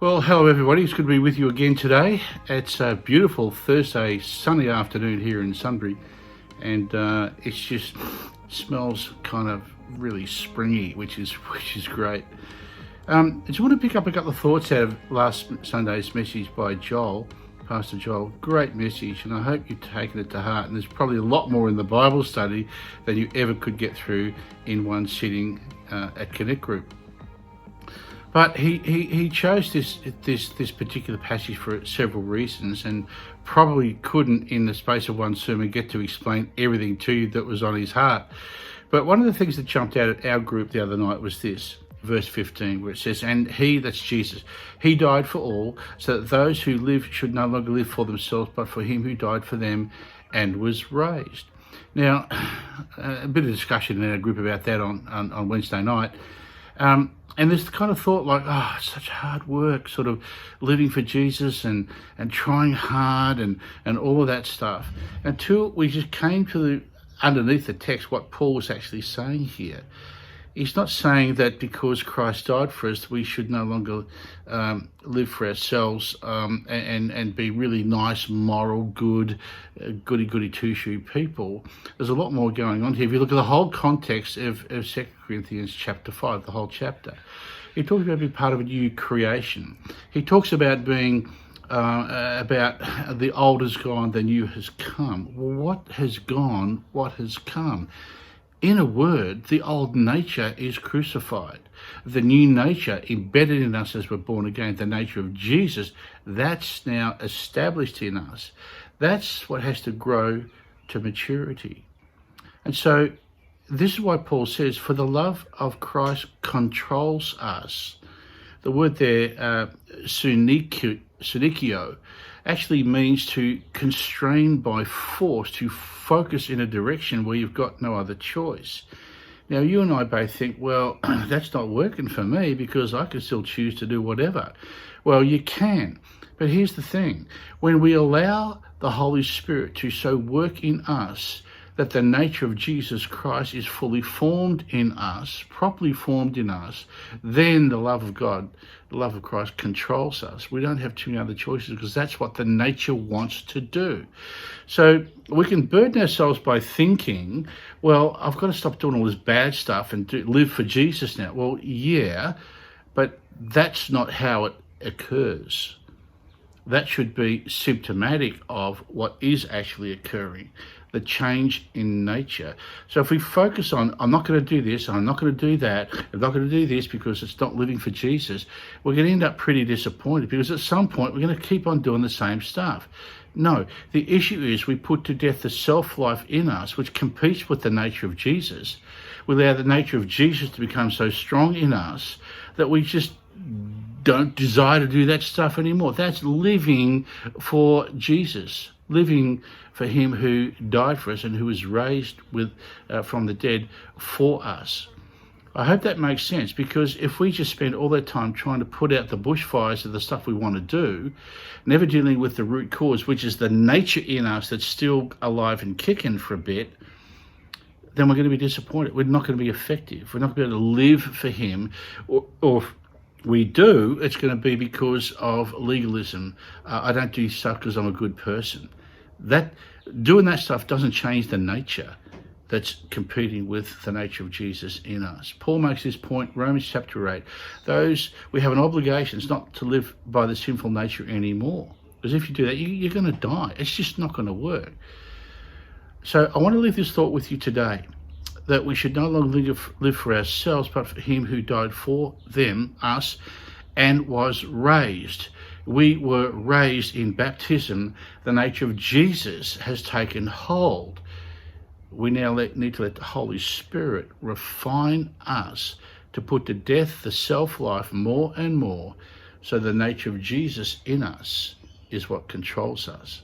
Well, hello everybody. It's good to be with you again today. It's a beautiful Thursday, sunny afternoon here in Sunbury, and it's just smells kind of really springy, which is great. I just want to pick up a couple of thoughts out of last Sunday's message by Joel, Pastor Joel. Great message, and I hope you've taken it to heart. And there's probably a lot more in the Bible study than you ever could get through in one sitting at Connect Group. But he chose this particular passage for several reasons, and probably couldn't, in the space of one sermon, get to explain everything to you that was on his heart. But one of the things that jumped out at our group the other night was this, verse 15, where it says, "And he," that's Jesus, "he died for all, so that those who live should no longer live for themselves, but for him who died for them and was raised." Now, a bit of discussion in our group about that on Wednesday night. And there's the kind of thought like, it's such hard work, sort of living for Jesus and trying hard and all of that stuff. Until we just came to underneath the text, what Paul was actually saying here. He's not saying that because Christ died for us, we should no longer live for ourselves and be really nice, moral, good, goody two-shoe people. There's a lot more going on here. If you look at the whole context of 2 Corinthians chapter 5, the whole chapter, he talks about being part of a new creation. He talks about being about the old has gone, the new has come. Well, what has gone? What has come? In a word, the old nature is crucified. The new nature embedded in us as we're born again, the nature of Jesus, that's now established in us. That's what has to grow to maturity. And so this is why Paul says, for the love of Christ controls us. The word there, sunikio, actually means to constrain by force, to focus in a direction where you've got no other choice. Now, you and I both think, well, that's not working for me because I can still choose to do whatever. Well, you can. But here's the thing. When we allow the Holy Spirit to so work in us that the nature of Jesus Christ is fully formed in us, properly formed in us, then the love of God, the love of Christ controls us. We don't have too many other choices because that's what the nature wants to do. So we can burden ourselves by thinking, well, I've got to stop doing all this bad stuff and live for Jesus now. Well, yeah, but that's not how it occurs. That should be symptomatic of what is actually occurring, the change in nature. So if we focus on, I'm not going to do this, I'm not going to do that, I'm not going to do this because it's not living for Jesus, we're going to end up pretty disappointed because at some point we're going to keep on doing the same stuff. No, the issue is we put to death the self-life in us, which competes with the nature of Jesus. We allow the nature of Jesus to become so strong in us that we just don't desire to do that stuff anymore. That's living for Jesus, living for him who died for us and who was raised from the dead for us. I hope that makes sense, because if we just spend all that time trying to put out the bushfires of the stuff we want to do, never dealing with the root cause, which is the nature in us that's still alive and kicking for a bit, then we're going to be disappointed. We're not going to be effective. We're not going to be able to live for him, or if we do, it's going to be because of legalism. I don't do stuff because I'm a good person. Doing that stuff doesn't change the nature that's competing with the nature of Jesus in us. Paul makes this point, Romans chapter 8. We have an obligation, it's not to live by the sinful nature anymore. Because if you do that, you're going to die. It's just not going to work. So I want to leave this thought with you today, that we should no longer live for ourselves, but for him who died for them, us, and was raised. We were raised in baptism. The nature of Jesus has taken hold. We now need to let the Holy Spirit refine us to put to death the self-life more and more, so the nature of Jesus in us is what controls us.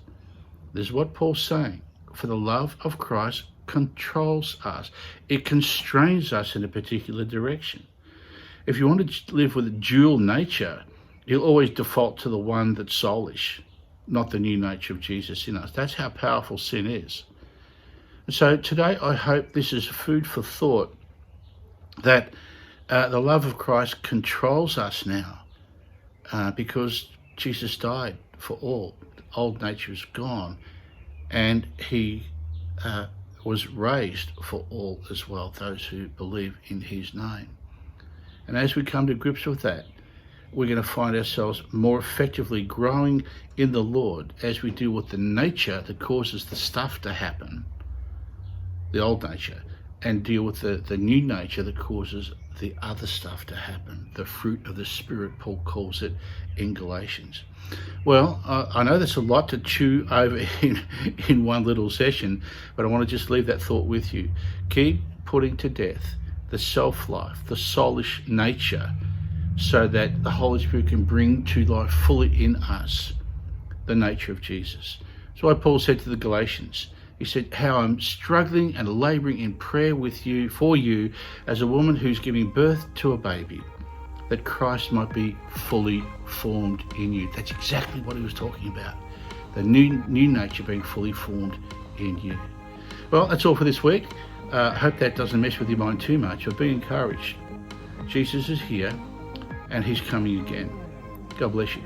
This is what Paul's saying. For the love of Christ controls us. It constrains us in a particular direction. If you want to live with a dual nature, you'll always default to the one that's soulish, not the new nature of Jesus in us. That's how powerful sin is. So today I hope this is food for thought, that the love of Christ controls us now. because Jesus died for all. Old nature is gone, and he was raised for all as well, those who believe in his name. And as we come to grips with that, we're going to find ourselves more effectively growing in the Lord as we deal with the nature that causes the stuff to happen, the old nature, and deal with the new nature that causes the other stuff to happen, the fruit of the Spirit, Paul calls it in Galatians. Well, I know that's a lot to chew over in one little session, but I want to just leave that thought with you. Keep putting to death the self-life, the soulish nature, so that the Holy Spirit can bring to life fully in us the nature of Jesus. That's why Paul said to the Galatians, he said, how I'm struggling and laboring in prayer with you, for you, as a woman who's giving birth to a baby, that Christ might be fully formed in you. That's exactly what he was talking about. The new nature being fully formed in you. Well, that's all for this week. Hope that doesn't mess with your mind too much, but be encouraged. Jesus is here and he's coming again. God bless you.